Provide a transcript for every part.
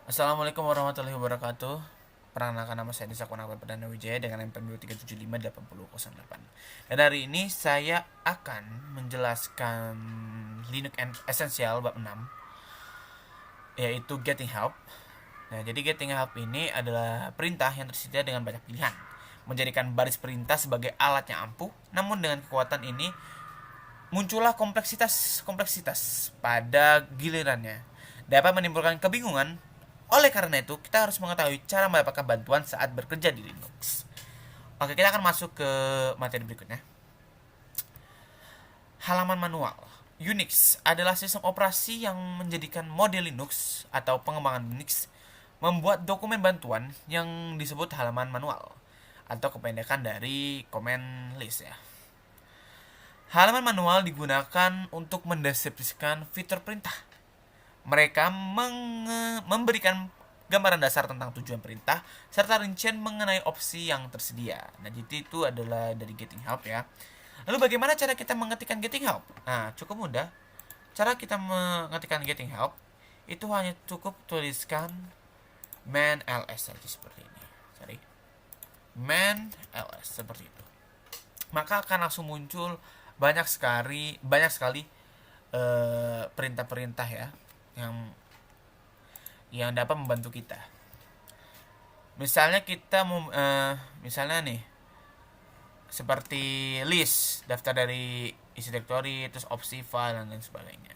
Assalamualaikum warahmatullahi wabarakatuh. Perkenalkan, nama saya Desa Kunarwan Perdana Wijaya dengan NPM 2375808. Dan hari ini saya akan menjelaskan Linux Essential bab 6, yaitu Getting Help. Nah, jadi Getting Help ini adalah perintah yang tersedia dengan banyak pilihan, menjadikan baris perintah sebagai alat yang ampuh. Namun dengan kekuatan ini muncullah kompleksitas pada gilirannya, dapat menimbulkan kebingungan. Oleh karena itu, kita harus mengetahui cara mendapatkan bantuan saat bekerja di Linux. Oke, kita akan masuk ke materi berikutnya. Halaman manual. Unix adalah sistem operasi yang menjadikan model Linux atau pengembangan Unix membuat dokumen bantuan yang disebut halaman manual atau kependekan dari command list ya. Halaman manual digunakan untuk mendeskripsikan fitur perintah. Mereka memberikan gambaran dasar tentang tujuan perintah serta rincian mengenai opsi yang tersedia. Nah, jadi itu adalah dari Getting Help ya. Lalu bagaimana cara kita mengetikkan Getting Help? Nah, cukup mudah. Cara kita mengetikkan Getting Help itu hanya cukup tuliskan man ls saja seperti ini. Sorry. Man ls seperti itu. Maka akan langsung muncul banyak sekali perintah-perintah ya yang dapat membantu kita. Misalnya misalnya nih seperti list, daftar dari isi directory, terus opsi file dan lain sebagainya.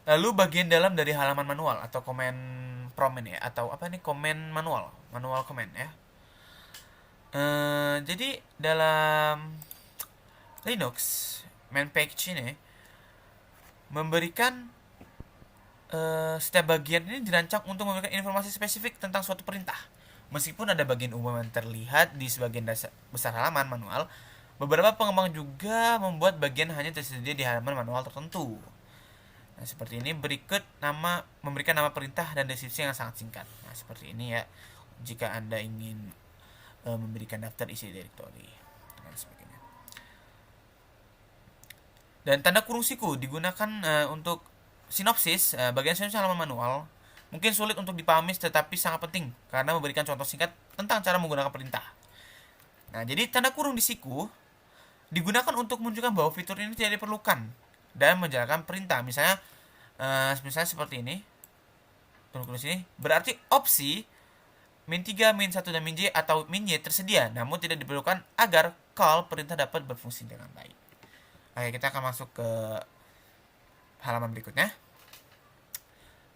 Lalu bagian dalam dari halaman manual atau command prompt ini ya, atau apa nih, command manual command ya. Jadi dalam Linux main package ini memberikan setiap bagian ini dirancang untuk memberikan informasi spesifik tentang suatu perintah. Meskipun ada bagian umum yang terlihat di sebagian besar halaman manual, beberapa pengembang juga membuat bagian hanya tersedia di halaman manual tertentu. Nah, seperti ini berikut memberikan nama perintah dan deskripsi yang sangat singkat. Nah, seperti ini ya, jika Anda ingin memberikan daftar isi directory dan sebagainya. Dan tanda kurung siku digunakan untuk sinopsis. Bagian sinopsis halaman manual mungkin sulit untuk dipahami tetapi sangat penting karena memberikan contoh singkat tentang cara menggunakan perintah. Nah, jadi tanda kurung di siku digunakan untuk menunjukkan bahwa fitur ini tidak diperlukan dan menjalankan perintah. Misalnya seperti ini. Tunggu sini. Berarti opsi min 3, min 1 dan min j atau min y tersedia namun tidak diperlukan agar call perintah dapat berfungsi dengan baik. Oke, kita akan masuk ke halaman berikutnya.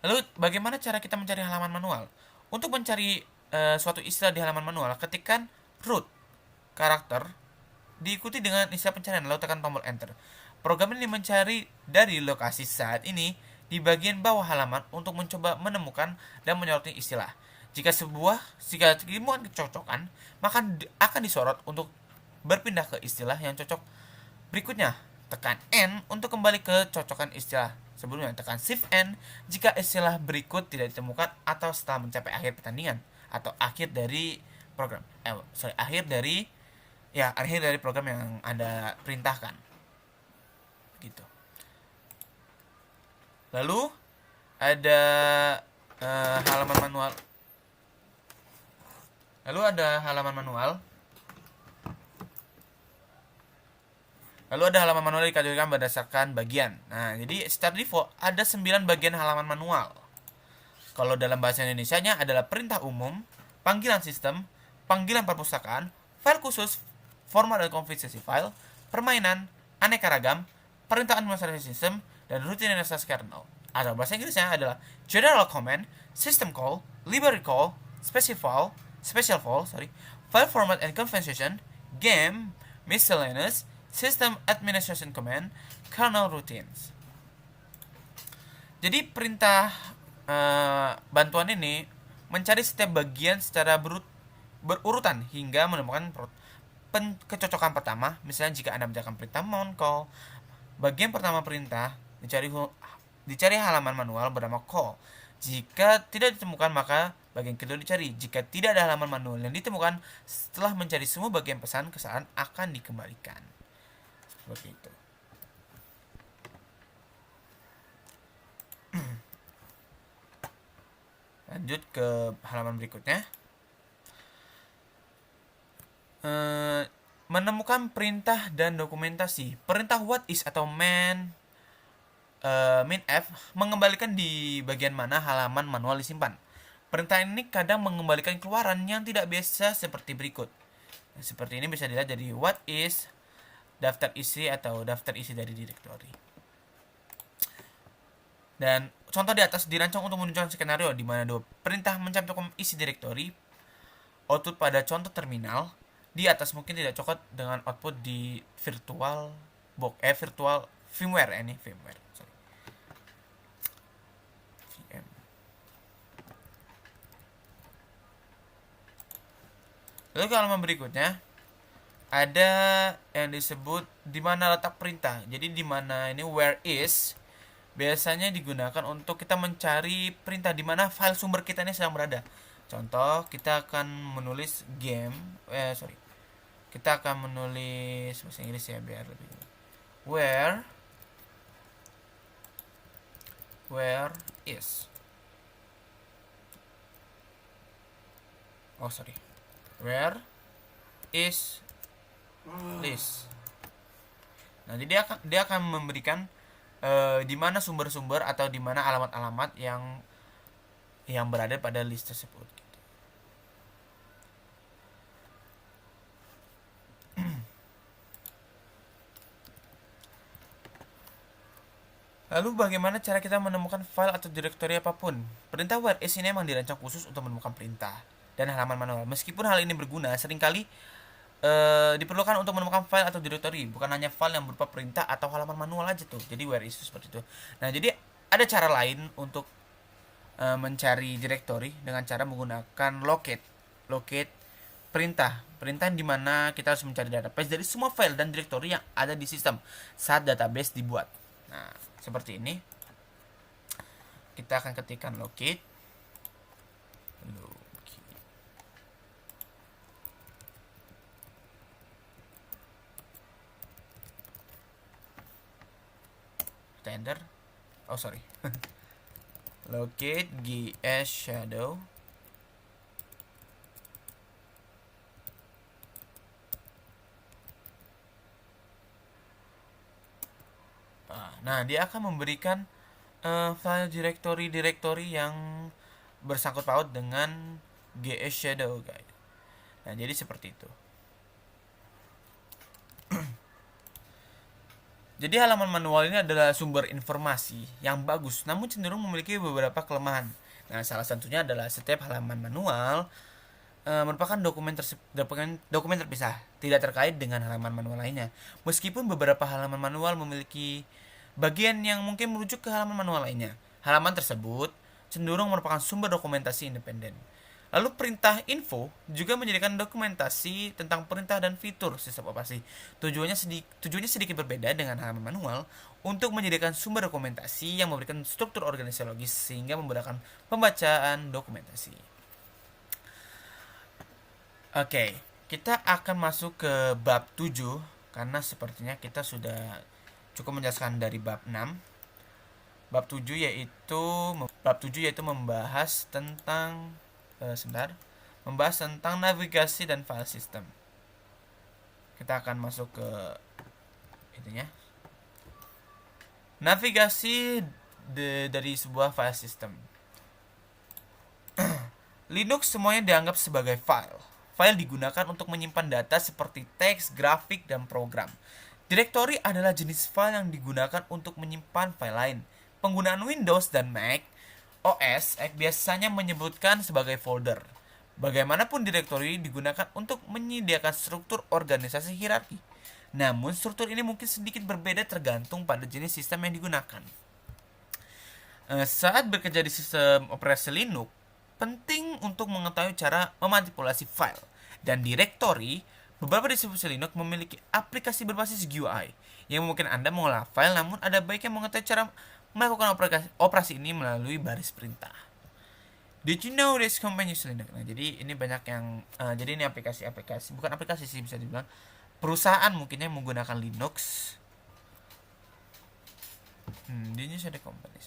Lalu bagaimana cara kita mencari halaman manual? Untuk mencari suatu istilah di halaman manual, ketikkan root karakter diikuti dengan istilah pencarian lalu tekan tombol enter. Program ini mencari dari lokasi saat ini di bagian bawah halaman untuk mencoba menemukan dan menyoroti istilah. Jika ditemukan kecocokan, maka akan disorot untuk berpindah ke istilah yang cocok berikutnya. Tekan N untuk kembali ke cocokan istilah sebelumnya. Tekan Shift N jika istilah berikut tidak ditemukan atau setelah mencapai akhir pertandingan atau akhir dari program. Akhir dari program yang Anda perintahkan. Gitu. Lalu ada halaman manual. Lalu ada halaman manual dikategorikan berdasarkan bagian. Nah, jadi secara default ada 9 bagian halaman manual. Kalau dalam bahasa Indonesianya adalah perintah umum, panggilan sistem, panggilan perpustakaan, file khusus, format dan konfigurasi file, permainan, aneka ragam, perintah administrasi sistem, dan rutinitas kernel. Atau bahasa Inggrisnya adalah general command, system call, library call, special file, file format and configuration, game, miscellaneous, system administration command, kernel routines. Jadi perintah bantuan ini mencari setiap bagian secara berurutan hingga menemukan kecocokan pertama. Misalnya jika Anda menjalankan perintah mount call, bagian pertama perintah dicari halaman manual bernama call. Jika tidak ditemukan maka bagian kedua dicari. Jika tidak ada halaman manual yang ditemukan, setelah mencari semua bagian pesan, kesalahan akan dikembalikan. Seperti itu. lanjut ke halaman berikutnya. Menemukan perintah dan dokumentasi. Perintah what is atau main_f mengembalikan di bagian mana halaman manual disimpan. Perintah ini kadang mengembalikan keluaran yang tidak biasa seperti berikut. Nah, seperti ini bisa dilihat dari what is, daftar isi atau daftar isi dari direktori. Dan contoh di atas dirancang untuk menunjukkan skenario di mana dua perintah mencantumkan isi direktori output pada contoh terminal. Di atas mungkin tidak cocok dengan output di virtual firmware ini firmware. Sorry. VM. Lalu ke halaman berikutnya ada yang disebut di mana letak perintah. Jadi di mana ini where is biasanya digunakan untuk kita mencari perintah di mana file sumber kita ini sedang berada. Contoh, kita akan menulis kita akan menulis bahasa Inggris ya biar lebih. Where is. Where is list. Nah, jadi dia akan memberikan di mana sumber-sumber atau di mana alamat-alamat yang berada pada list tersebut. Lalu bagaimana cara kita menemukan file atau direktori apapun? Perintah where is ini memang dirancang khusus untuk menemukan perintah dan halaman manual. Meskipun hal ini berguna, seringkali diperlukan untuk menemukan file atau direktori, bukan hanya file yang berupa perintah atau halaman manual aja tuh. Jadi where is seperti itu. Nah, jadi ada cara lain untuk mencari direktori dengan cara menggunakan locate perintah di mana kita harus mencari database dari semua file dan direktori yang ada di sistem saat database dibuat. Nah, seperti ini. Kita akan ketikkan locate. Enter. Locate GS shadow. Nah, dia akan memberikan file direktori yang bersangkut paut dengan GS shadow, guys. Nah, jadi seperti itu. Jadi halaman manual ini adalah sumber informasi yang bagus, namun cenderung memiliki beberapa kelemahan. Nah, salah satunya adalah setiap halaman manual merupakan dokumen terpisah, tidak terkait dengan halaman manual lainnya. Meskipun beberapa halaman manual memiliki bagian yang mungkin merujuk ke halaman manual lainnya, halaman tersebut cenderung merupakan sumber dokumentasi independen. Lalu perintah info juga menjadikan dokumentasi tentang perintah dan fitur sistem operasi. Tujuannya sedikit berbeda dengan halaman manual untuk menjadikan sumber dokumentasi yang memberikan struktur organisasi logis sehingga memudahkan pembacaan dokumentasi. Oke, kita akan masuk ke bab 7 karena sepertinya kita sudah cukup menjelaskan dari bab 6. Bab 7 yaitu membahas tentang navigasi dan file system. Kita akan masuk ke itunya. Navigasi dari sebuah file system. Linux semuanya dianggap sebagai file. File digunakan untuk menyimpan data seperti teks, grafik, dan program. Direktori adalah jenis file yang digunakan untuk menyimpan file lain. Penggunaan Windows dan Mac OS biasanya menyebutkan sebagai folder. Bagaimanapun direktori digunakan untuk menyediakan struktur organisasi hierarki. Namun struktur ini mungkin sedikit berbeda tergantung pada jenis sistem yang digunakan. Saat bekerja di sistem operasi Linux, penting untuk mengetahui cara memanipulasi file dan direktori. Beberapa distribusi Linux memiliki aplikasi berbasis GUI yang mungkin Anda mengolah file, namun ada baiknya mengetahui cara melakukan operasi ini melalui baris perintah. Did you know this company use Linux? Nah, jadi ini banyak yang jadi ini aplikasi, bukan aplikasi sih, bisa dibilang perusahaan mungkin yang menggunakan Linux. Di Indonesia ada company.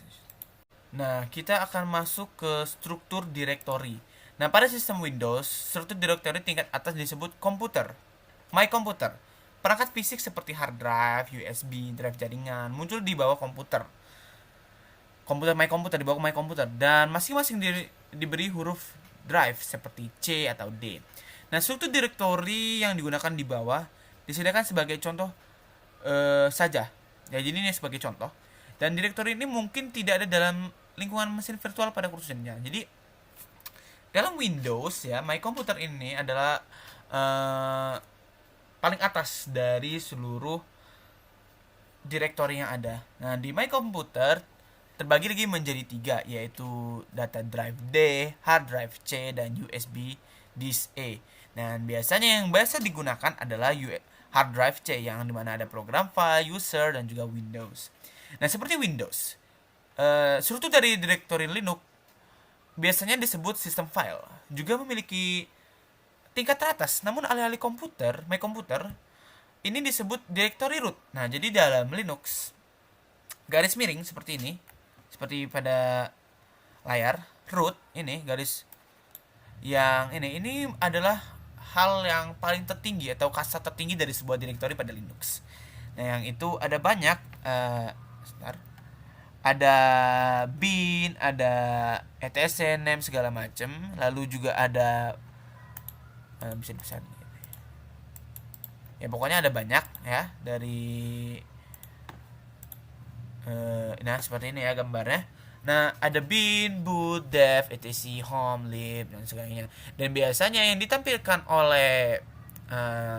Nah, kita akan masuk ke struktur directory. Nah, pada sistem Windows, struktur directory tingkat atas disebut komputer. My Computer. Perangkat fisik seperti hard drive, USB, drive jaringan muncul di bawah komputer. Komputer My Computer di bawah My Computer, dan masing-masing diberi huruf drive seperti C atau D. Nah, struktur directory yang digunakan di bawah disediakan sebagai contoh saja. Ya, jadi ini sebagai contoh. Dan directory ini mungkin tidak ada dalam lingkungan mesin virtual pada khususnya. Jadi dalam Windows ya, My Computer ini adalah paling atas dari seluruh directory yang ada. Nah, di My Computer terbagi lagi menjadi 3, yaitu data drive D, hard drive C, dan USB disk E. Dan biasanya yang biasa digunakan adalah hard drive C, yang dimana ada program file, user, dan juga Windows. Nah, seperti Windows, struktur dari directory Linux biasanya disebut sistem file, juga memiliki tingkat teratas. Namun alih-alih komputer, My Computer ini disebut directory root. Nah, jadi dalam Linux garis miring seperti ini, seperti pada layar, root ini garis yang ini adalah hal yang paling tertinggi atau kasta tertinggi dari sebuah directory pada Linux. Nah, yang itu ada banyak, ada bin, ada etc name segala macam, lalu juga ada bisa besar ya, pokoknya ada banyak ya dari nah seperti ini ya gambarnya. Nah, ada bin, boot, dev, etc, home, lib, dan sebagainya. Dan biasanya yang ditampilkan oleh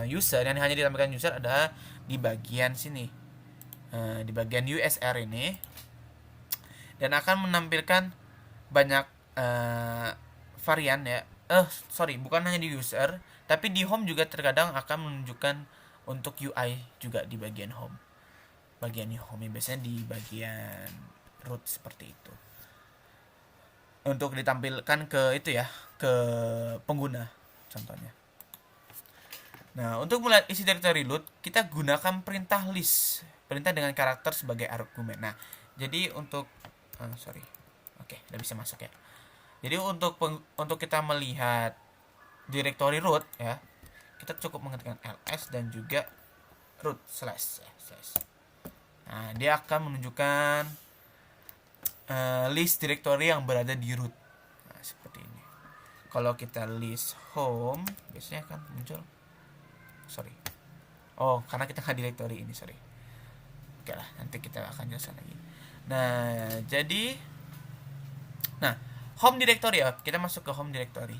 user, yang hanya ditampilkan user adalah di bagian sini, di bagian USR ini, dan akan menampilkan banyak varian ya. Bukan hanya di user, tapi di home juga terkadang akan menunjukkan untuk UI juga di bagian home. Bagian home biasanya di bagian root seperti itu. Untuk ditampilkan ke itu ya, ke pengguna contohnya. Nah, untuk melihat isi directory root, kita gunakan perintah list. Perintah dengan karakter sebagai argumen. Nah, jadi untuk udah bisa masuk ya. Jadi untuk kita melihat directory root ya, kita cukup mengetikkan ls dan juga root slash. Nah, dia akan menunjukkan list directory yang berada di root. Nah, seperti ini. Kalau kita list home, biasanya kan muncul. Karena kita nggak directory ini, Oke lah, nanti kita akan jelaskan lagi. Nah, home directory ya. Kita masuk ke home directory.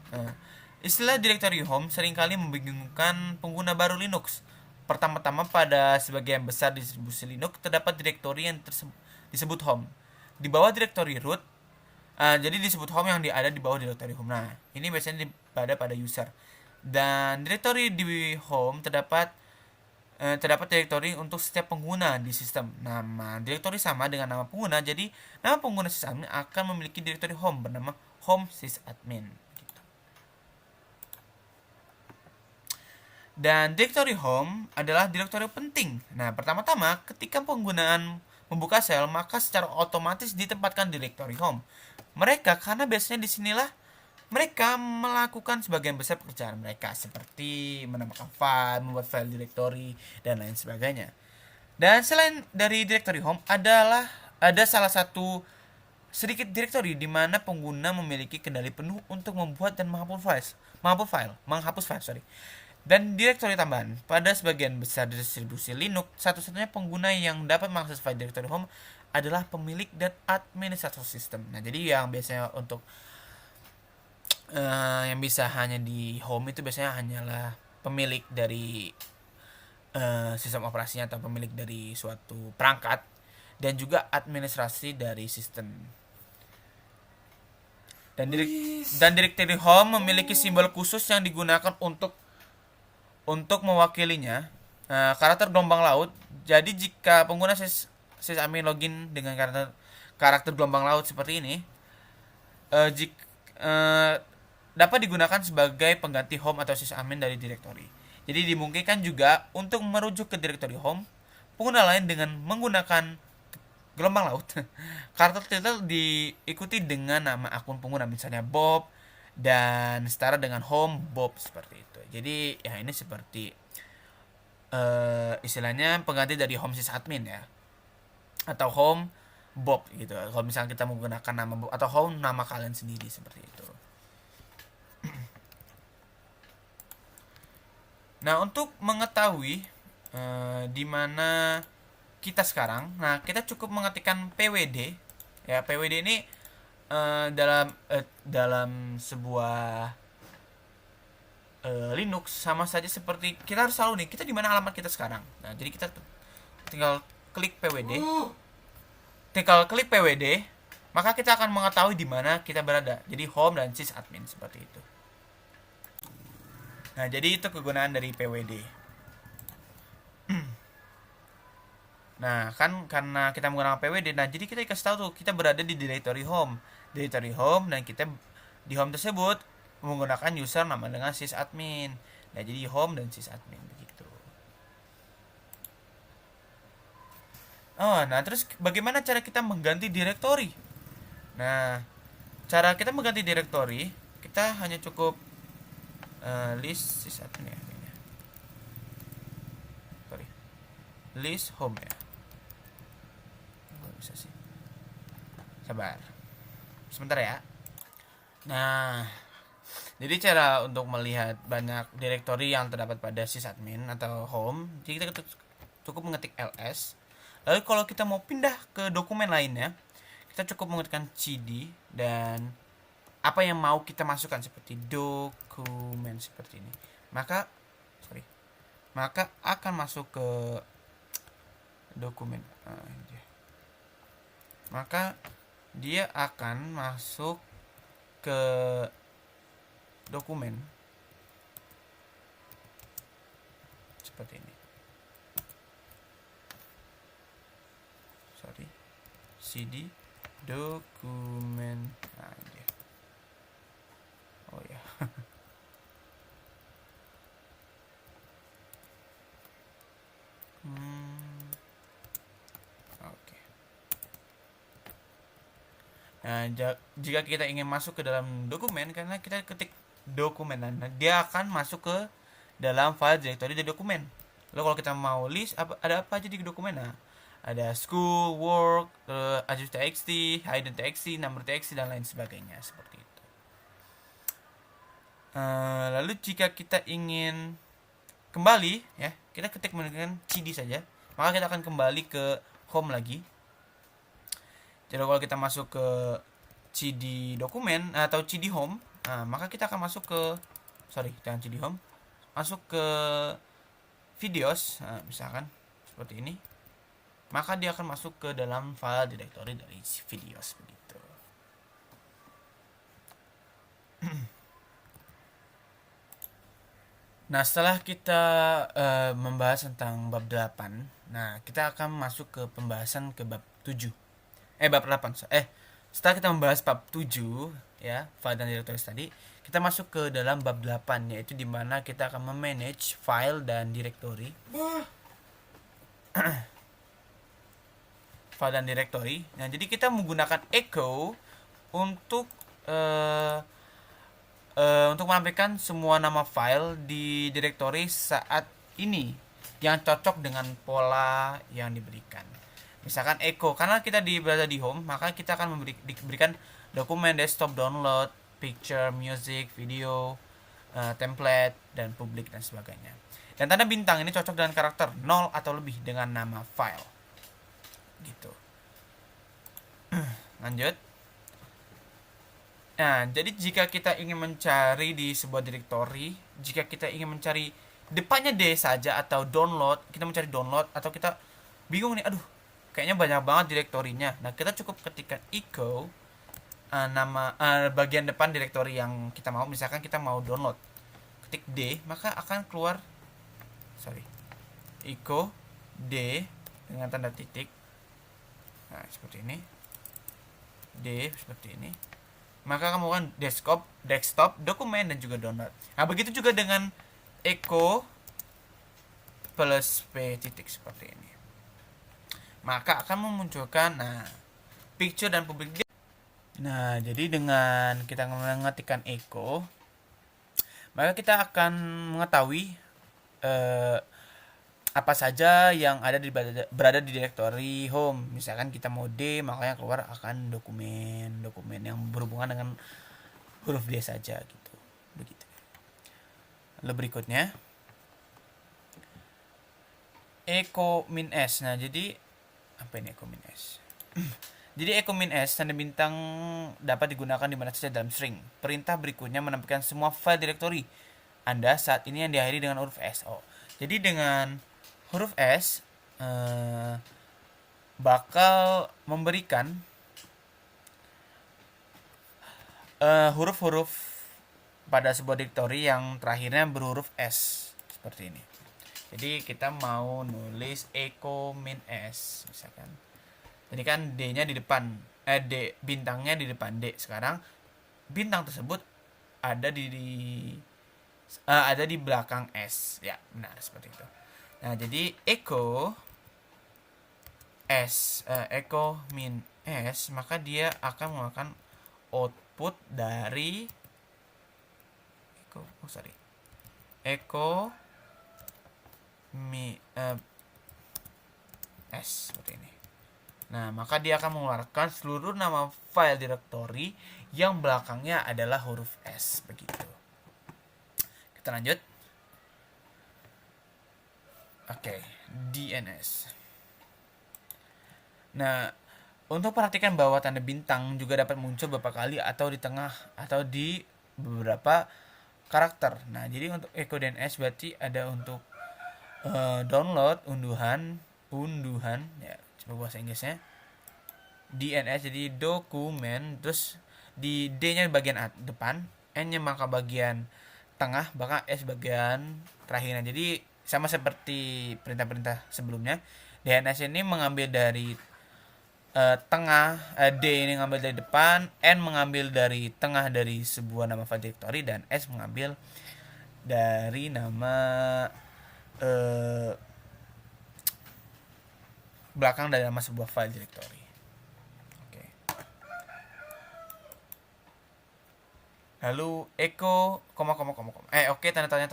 Nah, istilah directory home seringkali membingungkan pengguna baru Linux. Pertama-tama, pada sebagian besar distribusi Linux terdapat directory yang disebut home di bawah directory root. Jadi disebut home yang ada di bawah directory home. Nah, ini biasanya pada user. Dan directory di home terdapat directory untuk setiap pengguna di sistem. Nama directory sama dengan nama pengguna, jadi nama pengguna sysadmin akan memiliki directory home bernama home sysadmin. Dan directory home adalah directory penting. Nah, pertama-tama ketika penggunaan membuka shell, maka secara otomatis ditempatkan directory home. Mereka, karena biasanya disinilah mereka melakukan sebagian besar pekerjaan mereka, seperti menambahkan file, membuat file directory, dan lain sebagainya. Dan selain dari directory home, ada salah satu sedikit directory di mana pengguna memiliki kendali penuh untuk membuat dan menghapus file. Dan directory tambahan. Pada sebagian besar distribusi Linux, satu-satunya pengguna yang dapat mengakses file directory home adalah pemilik dan administrator sistem. Nah, jadi yang biasanya untuk yang bisa hanya di home itu biasanya hanyalah pemilik dari sistem operasinya atau pemilik dari suatu perangkat, dan juga administrasi dari sistem. Dan directory home memiliki simbol khusus yang digunakan untuk mewakilinya, karakter gelombang laut. Jadi jika pengguna sysadmin login dengan karakter gelombang laut seperti ini, dapat digunakan sebagai pengganti home atau sysadmin dari directory. Jadi dimungkinkan juga untuk merujuk ke directory home pengguna lain dengan menggunakan gelombang laut. Karakter title diikuti dengan nama akun pengguna, misalnya Bob, dan setara dengan home Bob seperti itu. Jadi ya ini seperti istilahnya pengganti dari home sysadmin ya, atau home Bob gitu. Kalau misalnya kita menggunakan nama Bob atau home nama kalian sendiri seperti itu. Nah, untuk mengetahui di mana kita sekarang, nah kita cukup mengetikkan pwd ya. Pwd ini dalam sebuah Linux sama saja seperti kita harus tahu nih kita di mana alamat kita sekarang. Nah, jadi kita tinggal klik pwd, maka kita akan mengetahui di mana kita berada. Jadi home dan sysadmin seperti itu. Nah, jadi itu kegunaan dari pwd. Nah, kan karena kita menggunakan pwd, nah jadi kita kasih tahu tuh kita berada di directory home, dan kita di home tersebut menggunakan user nama dengan sysadmin. Nah, jadi home dan sysadmin begitu. Oh, nah terus bagaimana cara kita mengganti directory? Nah, cara kita mengganti directory, kita hanya cukup list sysadmin ya. Sorry. List home ya. Bisa sih. Sabar. Sebentar ya. Nah, jadi cara untuk melihat banyak directory yang terdapat pada sysadmin atau home, jadi kita cukup mengetik ls. Lalu kalau kita mau pindah ke dokumen lainnya, kita cukup mengetikkan cd dan apa yang mau kita masukkan seperti dokumen seperti ini. Maka akan masuk ke dokumen. Maka dia akan masuk ke dokumen seperti ini. cd dokumen. Nah, ini dia. Oh ya. Oke. Nah, jika kita ingin masuk ke dalam dokumen, karena kita ketik dokumen, nah dia akan masuk ke dalam file directory dari dokumen. Lalu kalau kita mau list ada apa aja di dokumen? Nah, ada school, work, address.txt, hidden.txt, number.txt, dan lain sebagainya seperti itu. Lalu jika kita ingin kembali ya, kita ketik menggunakan cd saja, maka kita akan kembali ke home lagi. Jadi kalau kita masuk ke cd dokumen atau cd home, nah, maka kita akan masuk ke jangan cd home, masuk ke videos, nah, misalkan seperti ini. Maka dia akan masuk ke dalam file directory dari videos begitu. Nah, setelah kita membahas tentang bab 8, nah kita akan masuk ke pembahasan ke bab 7. Bab 8. Setelah kita membahas bab 7 ya, file dan directory tadi, kita masuk ke dalam bab 8, yaitu di mana kita akan memanage file dan directory. File dan directory. Nah, jadi kita menggunakan echo untuk menampilkan semua nama file di directory saat ini yang cocok dengan pola yang diberikan. Misalkan echo, karena kita berada di home, maka kita akan diberikan dokumen, desktop, download, picture, music, video, template, dan public, dan sebagainya. Dan tanda bintang ini cocok dengan karakter 0 atau lebih dengan nama file. Gitu. Lanjut. Nah, jadi jika kita ingin mencari di sebuah directory, jika kita ingin mencari depannya D saja atau download, kita mencari download, atau kita bingung nih, aduh, kayaknya banyak banget direktorinya. Nah, kita cukup ketikkan echo nama bagian depan directory yang kita mau. Misalkan kita mau download, ketik D, maka akan keluar echo D dengan tanda titik. Nah, seperti ini. D seperti ini. Maka kamu kan desktop, dokumen, dan juga download. Nah, begitu juga dengan echo plus p titik seperti ini. maka akan memunculkan picture dan public. Nah, jadi dengan kita mengetikkan echo, maka kita akan mengetahui apa saja yang ada berada di directory home. Misalkan kita mau D, makanya keluar akan dokumen yang berhubungan dengan huruf D saja gitu. Begitu. Lalu berikutnya echo min S. Nah, jadi apa ini echo min S? Jadi echo min S tanda bintang dapat digunakan di mana saja dalam string. Perintah berikutnya menampilkan semua file directory Anda saat ini yang diakhiri dengan huruf S. Jadi dengan huruf S bakal memberikan huruf-huruf pada sebuah directory yang terakhirnya berhuruf S seperti ini. Jadi kita mau nulis echo min S misalkan. Jadi kan D-nya di depan, D bintangnya di depan D. Sekarang bintang tersebut ada di belakang S. Ya, benar seperti itu. Nah, jadi echo min S, maka dia akan menggunakan output dari echo S seperti ini. Nah, maka dia akan mengeluarkan seluruh nama file directory yang belakangnya adalah huruf S begitu. Kita lanjut. Oke, DNS. Nah, untuk perhatikan bahwa tanda bintang juga dapat muncul beberapa kali atau di tengah atau di beberapa karakter. Nah, jadi untuk echo DNS berarti ada untuk download, unduhan ya, coba bahasa Inggrisnya. DNS jadi dokumen, terus di D-nya bagian depan, N-nya maka bagian tengah, bahkan S bagian terakhirnya. Jadi sama seperti perintah-perintah sebelumnya, DNS ini mengambil dari tengah, D ini mengambil dari depan, N mengambil dari tengah dari sebuah nama file directory, dan S mengambil dari nama belakang dari nama sebuah file directory. Oke. Lalu echo oke, tanda tanya.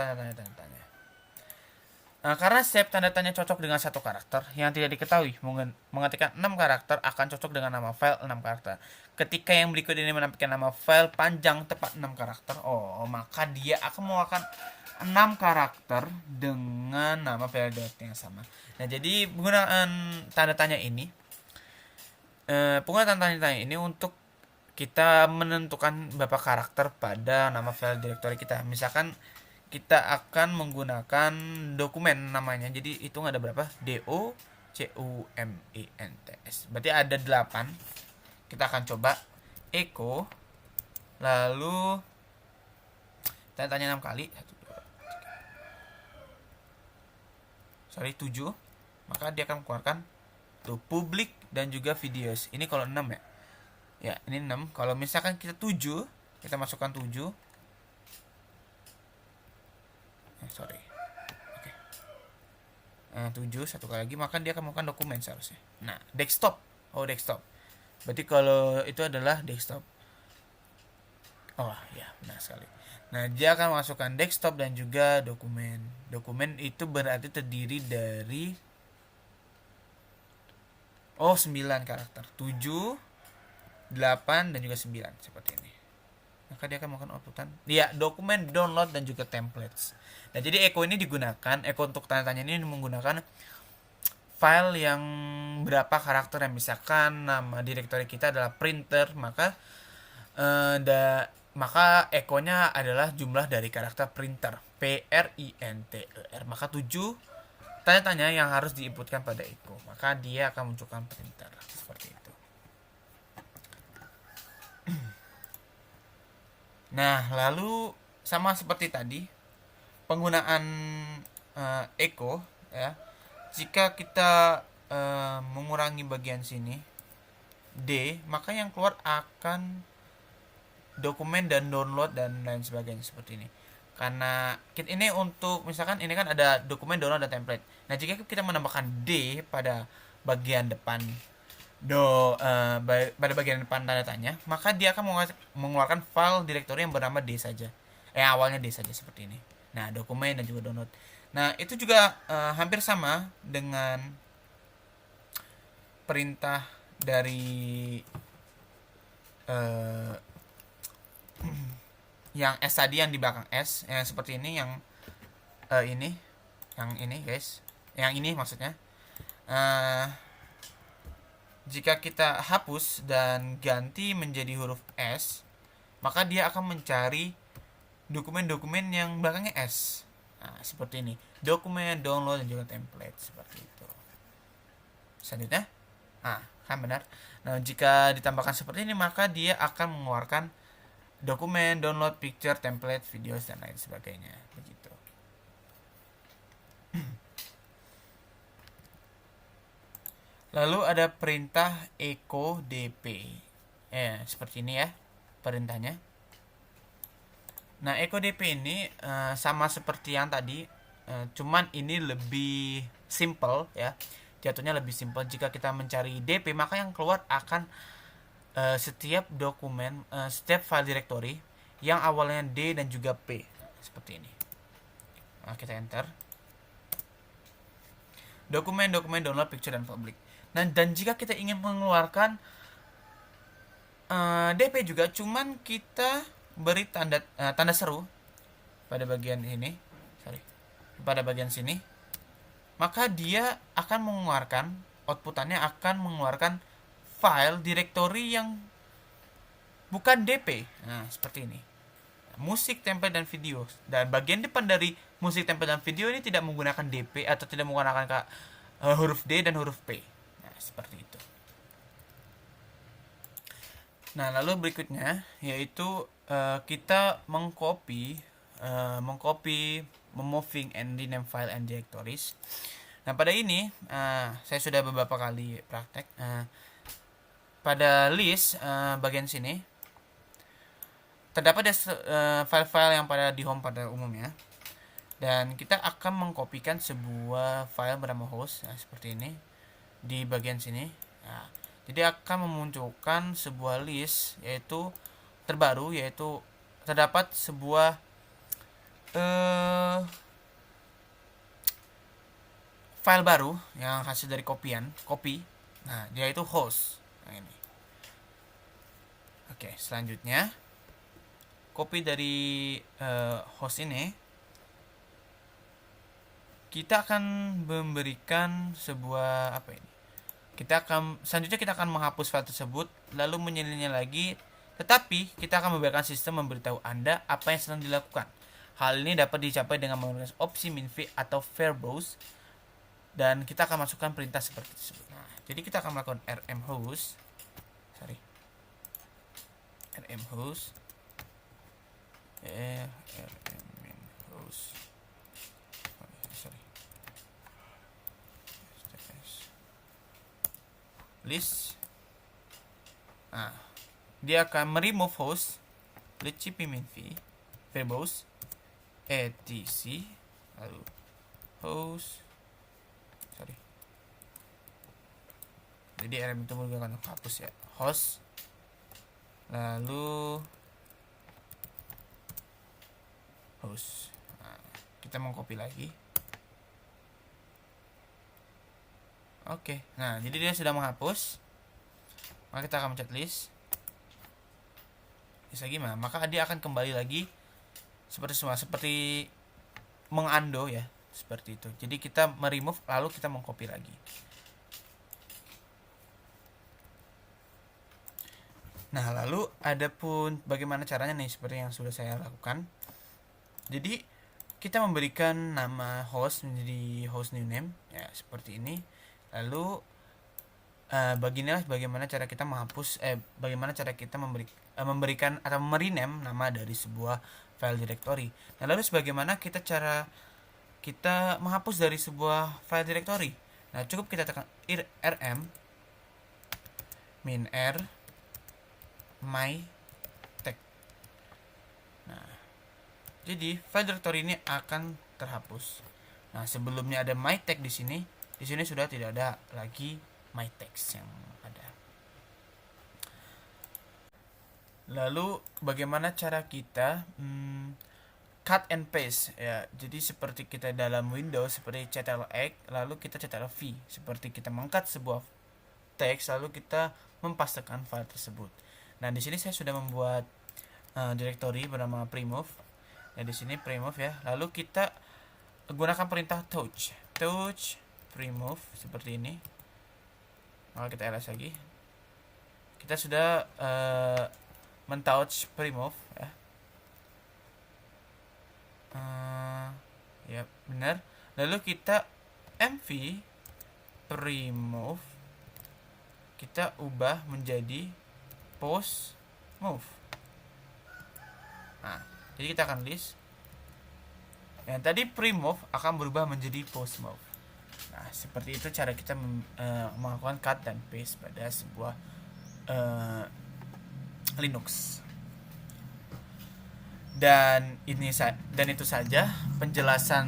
Karena setiap tanda tanya cocok dengan satu karakter yang tidak diketahui, mengetikkan 6 karakter akan cocok dengan nama file 6 karakter. Ketika yang berikut ini menampilkan nama file panjang tepat 6 karakter, maka dia akan mengeluarkan 6 karakter dengan nama file directory yang sama. Nah, jadi penggunaan tanda tanya ini untuk kita menentukan beberapa karakter pada nama file directory kita. Misalkan kita akan menggunakan dokumen namanya. Jadi hitung ada berapa? DOCUMENTS. Berarti ada 8. Kita akan coba echo, lalu tanda tanya 6 kali. 7. Maka dia akan mengeluarkan public dan juga videos. Ini kalau 6 ya. Ya, ini 6. Kalau misalkan kita 7, kita masukkan 7. Oke. 7 satu kali lagi, maka dia akan melakukan dokumen seharusnya. Nah, desktop. Desktop. Berarti kalau itu adalah desktop. Ya, benar sekali. Nah, dia akan masukkan desktop dan juga dokumen. Dokumen itu berarti terdiri dari 9 karakter. 7, 8 dan juga 9 seperti ini. Maka dia akan melakukan outputan. Ya, dokumen, download dan juga templates. Nah, jadi echo ini digunakan, echo untuk tanda tanya ini menggunakan file yang berapa karakter, yang misalkan nama directory kita adalah printer, maka echo-nya adalah jumlah dari karakter printer, PRINTER. Maka 7 tanda tanya yang harus diinputkan pada echo, maka dia akan munculkan printer seperti itu. Nah, lalu sama seperti tadi, penggunaan echo ya. Jika kita mengurangi bagian sini D, maka yang keluar akan dokumen dan download dan lain sebagainya seperti ini. Karena ini untuk misalkan ini kan ada dokumen, download dan template. Nah, jika kita menambahkan D pada bagian depan pada bagian depan tanda tanya, maka dia akan mengeluarkan file directory yang bernama D saja. Awalnya D saja seperti ini. Nah, dokumen dan juga download. Nah, itu juga hampir sama dengan perintah dari eh, yang S tadi, yang di belakang S, yang seperti ini, yang ini guys, yang ini maksudnya. Eh, jika kita hapus dan ganti menjadi huruf S, maka dia akan mencari dokumen-dokumen yang belakangnya S. Nah, seperti ini. Dokumen, download, dan juga template. Seperti itu. Selanjutnya. Kan benar. Nah, jika ditambahkan seperti ini, maka dia akan mengeluarkan dokumen, download, picture, template, videos, dan lain sebagainya. Begitu. Lalu ada perintah echo dp. Seperti ini ya perintahnya. Nah, echo dp ini sama seperti yang tadi, cuman ini lebih simple ya. Jatuhnya lebih simple. Jika kita mencari dp, maka yang keluar akan setiap dokumen, setiap file directory yang awalnya D dan juga P. Seperti ini. Nah, kita enter. Dokumen, download, picture, dan public. Dan jika kita ingin mengeluarkan DP juga, cuman kita beri tanda seru pada bagian ini, pada bagian sini, maka dia akan mengeluarkan, outputannya akan mengeluarkan file directory yang bukan DP. Nah, seperti ini. Musik, template, dan video. Dan bagian depan dari musik, template, dan video ini tidak menggunakan DP atau tidak menggunakan huruf D dan huruf P. Nah, seperti itu. Nah, lalu berikutnya yaitu kita mengcopy, memoving and rename file and directories. Nah, pada ini saya sudah beberapa kali praktek. Pada list bagian sini terdapat file-file yang pada di home pada umumnya, dan kita akan mengkopikan sebuah file bernama host, seperti ini di bagian sini. Nah, jadi akan memunculkan sebuah list yaitu terbaru, yaitu terdapat sebuah file baru yang hasil dari copy. Nah, yaitu host. Nah, ini. Oke, selanjutnya copy dari host ini, kita akan memberikan sebuah selanjutnya kita akan menghapus file tersebut lalu menyalinnya lagi, tetapi kita akan membiarkan sistem memberitahu Anda apa yang sedang dilakukan. Hal ini dapat dicapai dengan menggunakan opsi minv atau verbose, dan kita akan masukkan perintah seperti tersebut. Nah, jadi kita akan melakukan rmhost list. Nah, dia akan meremove host list cpminv verbose etc lalu host jadi rm itu menggunakan hapus ya, host lalu host. Nah, kita mengcopy lagi. Oke, nah jadi dia sudah menghapus. Maka kita akan mencet list. Bisa gimana? Maka dia akan kembali lagi seperti mengundo ya, seperti itu. Jadi kita meremove lalu kita mengcopy lagi. Nah, lalu adapun bagaimana caranya nih, seperti yang sudah saya lakukan. Jadi kita memberikan nama host menjadi host new name ya, seperti ini. Lalu beginilah bagaimana cara kita bagaimana cara kita memberikan atau merename nama dari sebuah file directory. Nah, lalu sebagaimana cara kita menghapus dari sebuah file directory. Nah, cukup kita tekan rm -r my tag. Nah, jadi file directory ini akan terhapus. Nah, sebelumnya ada my tag di sini sudah tidak ada lagi my text yang ada. Lalu bagaimana cara kita cut and paste ya. Jadi seperti kita dalam Windows seperti Ctrl+X lalu kita Ctrl+V, seperti kita mengangkat sebuah teks lalu kita mempastekan file tersebut. Nah, di sini saya sudah membuat directory bernama Primove. Nah, di sini Primove ya. Lalu kita gunakan perintah touch Primove seperti ini. Maka kita ls lagi. Kita sudah mentouch Primove ya. Ya benar. Lalu kita mv Primove kita ubah menjadi post move. Nah, jadi kita akan list. Yang tadi Primove akan berubah menjadi post move. Nah, seperti itu cara kita melakukan cut dan paste pada sebuah Linux. Dan itu saja penjelasan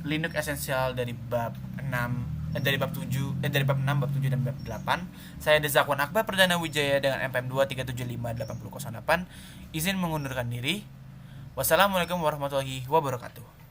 Linux esensial dari bab 6 dari bab 7 dari bab 6, bab 7 dan bab 8. Saya Dezakwan Akbar Perdana Wijaya dengan MPM 2375808 izin mengundurkan diri. Wassalamualaikum warahmatullahi wabarakatuh.